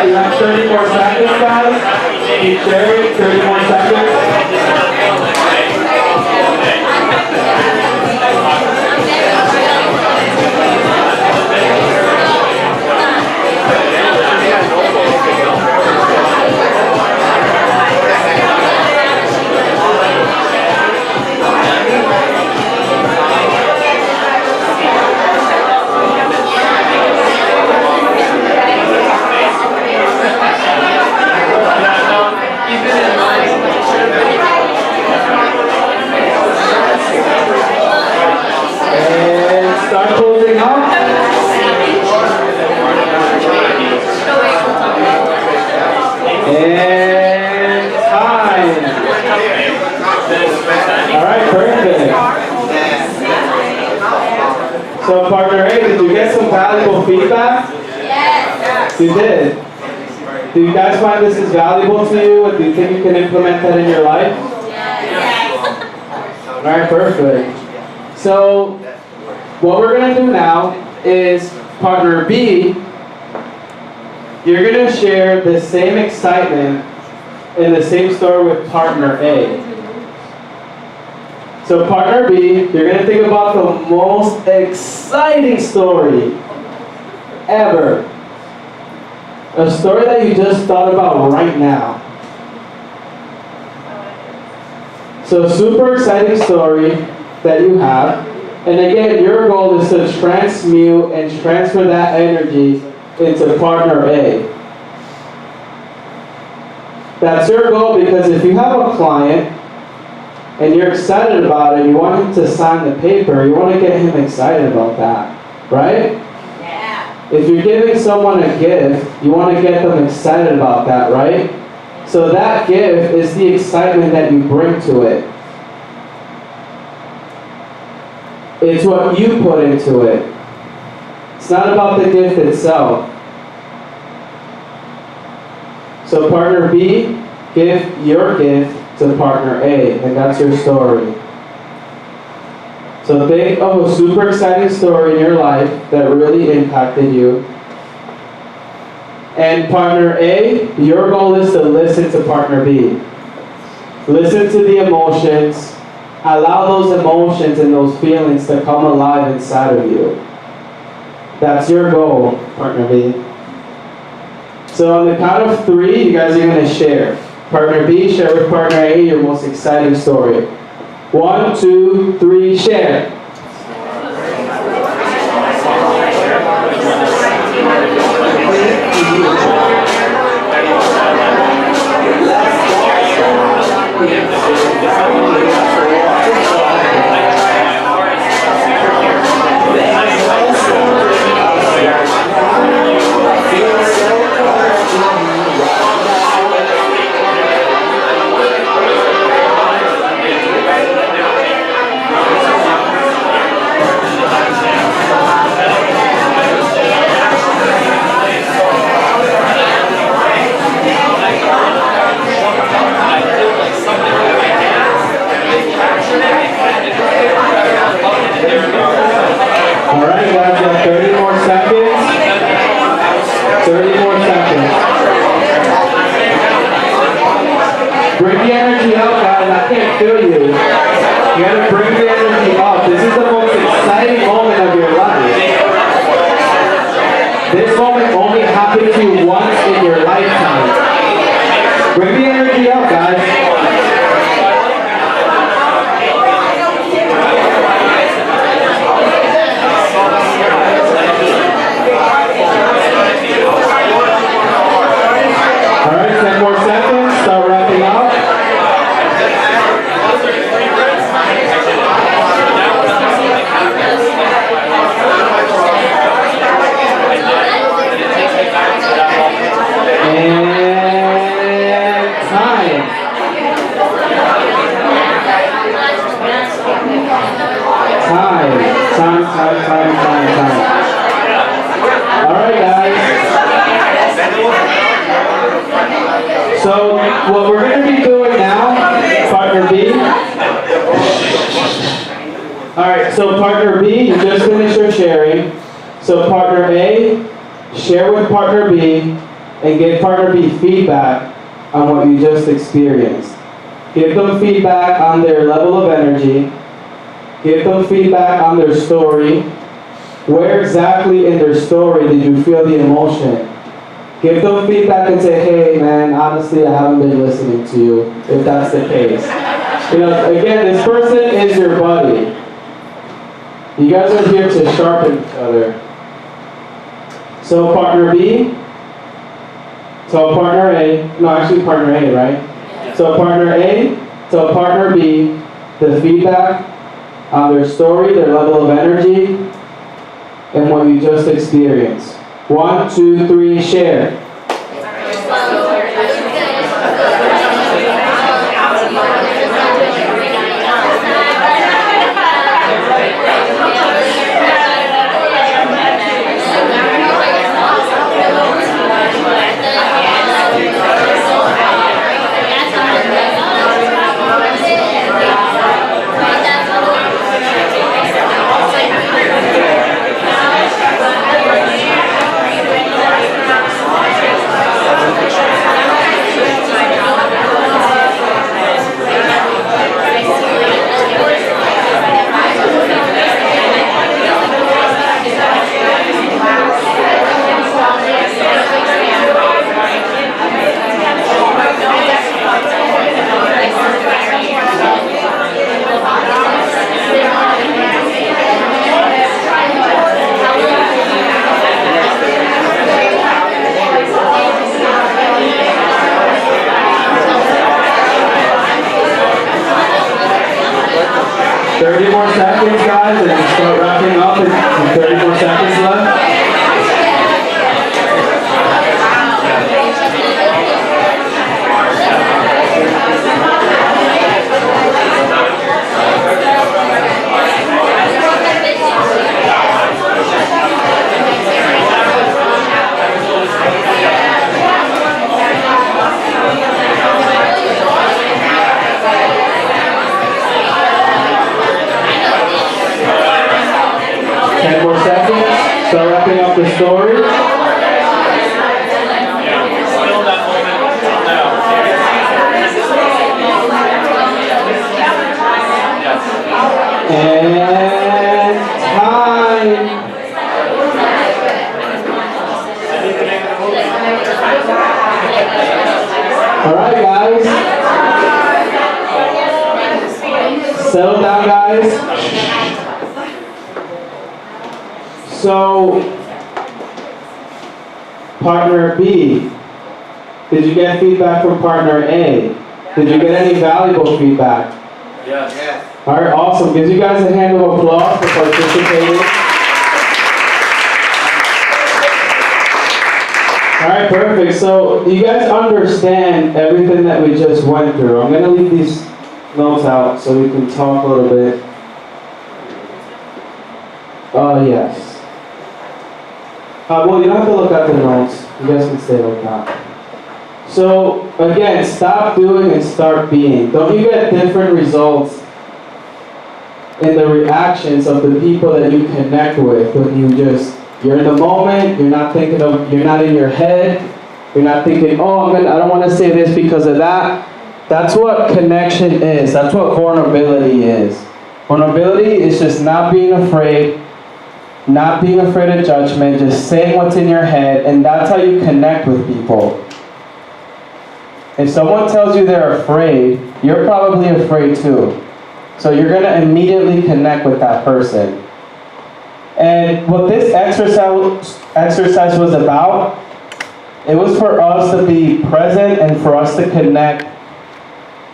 Alright, you have 30 more seconds, guys. Keep sharing, 30 more seconds. So partner A, did you get some valuable feedback? Yes. You did? Do you guys find this is valuable to you? Do you think you can implement that in your life? Yes. Alright, perfect. So what we're going to do now is partner B, you're going to share the same excitement in the same story with partner A. So partner B, you're going to think about the most exciting story ever. A story that you just thought about right now. So super exciting story that you have. And again, your goal is to transmute and transfer that energy into partner A. That's your goal, because if you have a client and you're excited about it, you want him to sign the paper, you want to get him excited about that, right? Yeah. If you're giving someone a gift, you want to get them excited about that, right? So that gift is the excitement that you bring to it. It's what you put into it. It's not about the gift itself. So partner B, give your gift to partner A, and that's your story. So think of a super exciting story in your life that really impacted you. And partner A, your goal is to listen to partner B. Listen to the emotions. Allow those emotions and those feelings to come alive inside of you. That's your goal, partner B. So on the count of 3, you guys are going to share. Partner B, share with partner A your most exciting story. 1, 2, 3, share. Bring the energy up, guys. I can't feel you. You gotta bring the energy up. This is the most exciting moment of your life. This moment only happened to you once in your lifetime. Bring the energy up, guys. Alright, 10 more seconds. Start wrapping up. Time. Alright, guys. So, what we're going to be doing now, partner B. Alright, so partner B, you just finished your sharing. So partner A, share with partner B and give partner B feedback on what you just experienced. Give them feedback on their level of energy. Give them feedback on their story. Where exactly in their story did you feel the emotion? Give them feedback and say, hey man, honestly I haven't been listening to you, if that's the case. Again, this person is your buddy. You guys are here to sharpen each other. So partner B, tell partner A, no actually partner A, right? So partner A, tell partner B the feedback on their story, their level of energy, and what you just experienced. 1, 2, 3, share. The story. And time. All right, guys. Settle down, guys. So, partner B, did you get feedback from partner A? Did you get any valuable feedback? Yes. All right, awesome. Give you guys a hand of applause for participating. All right, perfect. So you guys understand everything that we just went through. I'm going to leave these notes out so we can talk a little bit. Yes. Well, you don't have to look at the notes. You guys can stay like that. So, again, stop doing and start being. Don't you get different results in the reactions of the people that you connect with when you're in the moment, you're not in your head, you're not thinking, oh, I don't want to say this because of that. That's what connection is. That's what vulnerability is. Vulnerability is just not being afraid of judgment, just saying what's in your head, and that's how you connect with people. If someone tells you they're afraid, you're probably afraid too. So you're going to immediately connect with that person. And what this exercise was about, it was for us to be present and for us to connect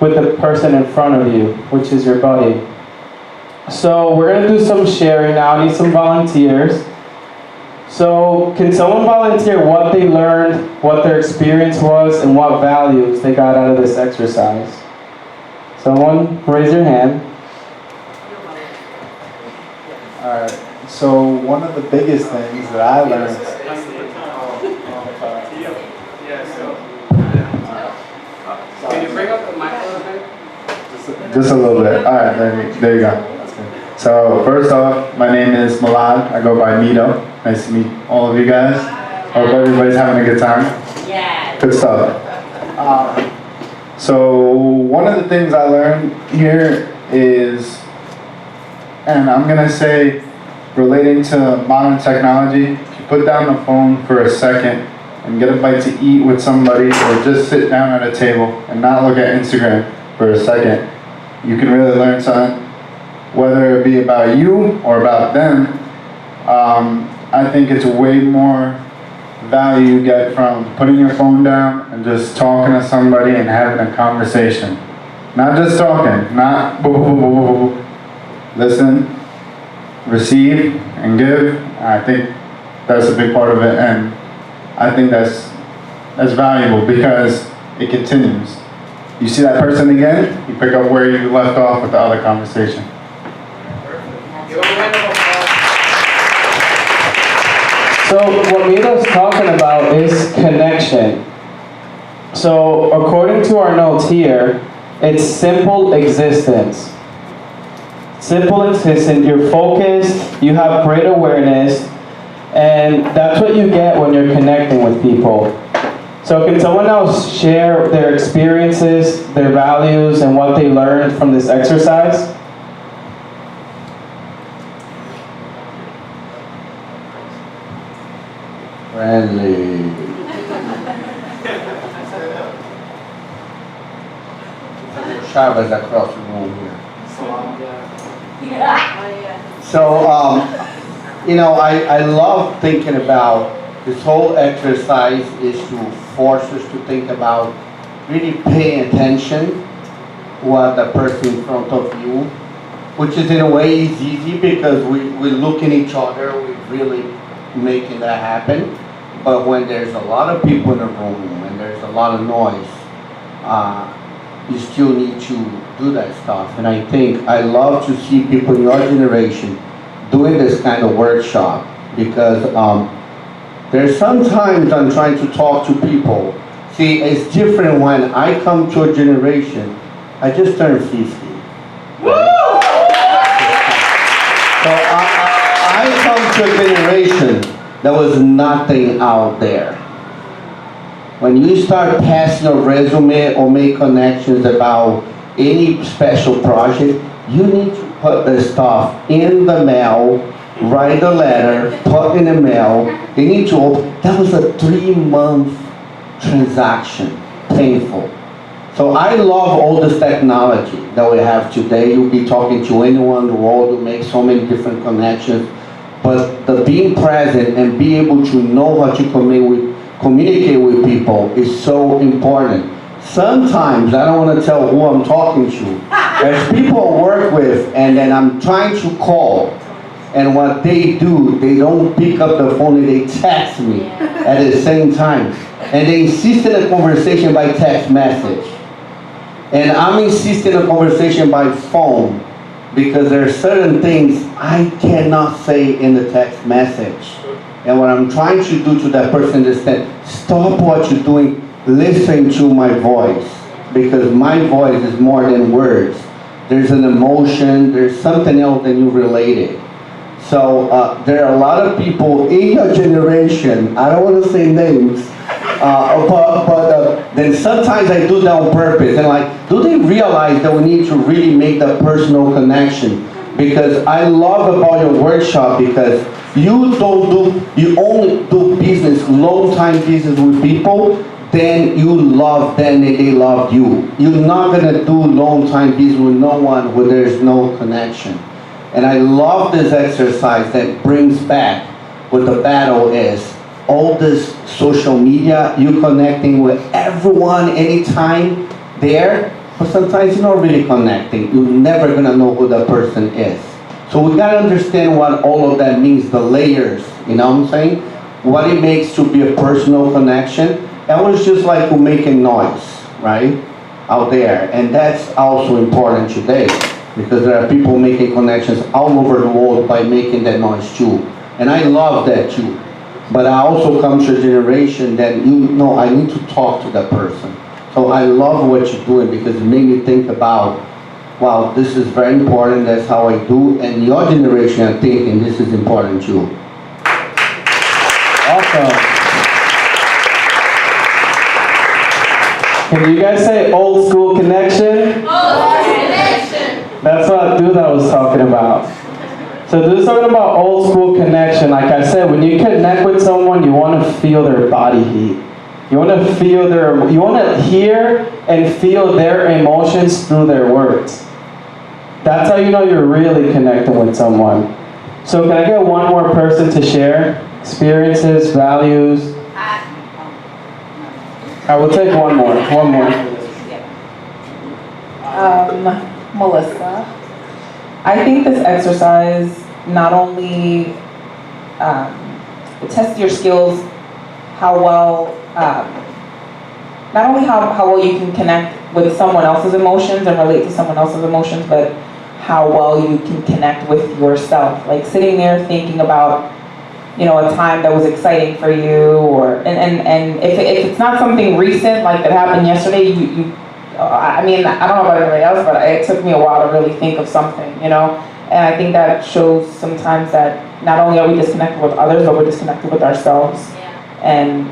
with the person in front of you, which is your buddy. So we're going to do some sharing now. I need some volunteers. So can someone volunteer what they learned, what their experience was, and what values they got out of this exercise? Someone raise your hand. Alright, so one of the biggest things that I learned... Can you bring up the mic a little bit? Just a little bit. Alright, there you go. So first off, my name is Malad. I go by Mito. Nice to meet all of you guys. Hope everybody's having a good time. Yeah. Good stuff. So one of the things I learned here is, and I'm gonna say, relating to modern technology, if you put down the phone for a second and get a bite to eat with somebody, or just sit down at a table and not look at Instagram for a second, you can really learn something, whether it be about you or about them. I think it's way more value you get from putting your phone down and just talking to somebody and having a conversation. Not just talking, not boo, boo, boo, boo, boo. Listen, receive, and give. I think that's a big part of it, and I think that's valuable because it continues. You see that person again, you pick up where you left off with the other conversation. Give a round of applause. So what Milo's talking about is connection. So according to our notes here, it's simple existence. Simple existence, you're focused, you have great awareness, and that's what you get when you're connecting with people. So can someone else share their experiences, their values, and what they learned from this exercise? Brenly. Chavez across the room here. So, I love thinking about this whole exercise is to force us to think about really paying attention what the person in front of you, which is in a way is easy because we look at each other, we're really making that happen. But when there's a lot of people in the room and there's a lot of noise, you still need to do that stuff. And I think I love to see people in your generation doing this kind of workshop because there's sometimes I'm trying to talk to people. See, it's different when I come to a generation, I just turned 50. Right? So I come to a generation there was nothing out there. When you start passing a resume or make connections about any special project, you need to put the stuff in the mail, write a letter, put in the mail. They need to open. That was a 3-month transaction, painful. So I love all this technology that we have today. You'll be talking to anyone in the world who makes so many different connections. But the being present and be able to know how to communicate with people is so important. Sometimes, I don't want to tell who I'm talking to. There's people I work with and then I'm trying to call. And what they do, they don't pick up the phone and they text me at the same time. And they insist in a conversation by text message. And I'm insisting on a conversation by phone. Because there are certain things I cannot say in the text message. And what I'm trying to do to that person is that stop what you're doing, listen to my voice. Because my voice is more than words. There's an emotion, there's something else that you related. So there are a lot of people in your generation, I don't want to say names, but then sometimes I do that on purpose. And like, do they realize that we need to really make that personal connection? Because I love about your workshop because you only do business, long time business with people, then you love them and they love you. You're not gonna do long time business with no one where there's no connection. And I love this exercise that brings back what the battle is. All this social media, you connecting with everyone anytime there, but sometimes you're not really connecting. You're never gonna know who the person is. So we gotta understand what all of that means, the layers, you know what I'm saying? What it makes to be a personal connection. That was just like we're making noise, right? Out there, and that's also important today because there are people making connections all over the world by making that noise too. And I love that too. But I also come to a generation that I need to talk to that person. So I love what you're doing because it made me think about, wow, this is very important, that's how I do, and your generation are thinking this is important too. Awesome. Can you guys say old school connection? That's what Duda was talking about. So Duda's talking about old school connection. Like I said, when you connect with someone, you want to feel their body heat. You want to feel you want to hear and feel their emotions through their words. That's how you know you're really connecting with someone. So can I get one more person to share experiences, values? I will take one more. Melissa. I think this exercise not only it tests your skills, how well, not only how well you can connect with someone else's emotions and relate to someone else's emotions, but how well you can connect with yourself. Like sitting there thinking about, a time that was exciting for you, or and if it's not something recent like that happened yesterday, I don't know about everybody else, but it took me a while to really think of something, And I think that shows sometimes that not only are we disconnected with others, but we're disconnected with ourselves. And,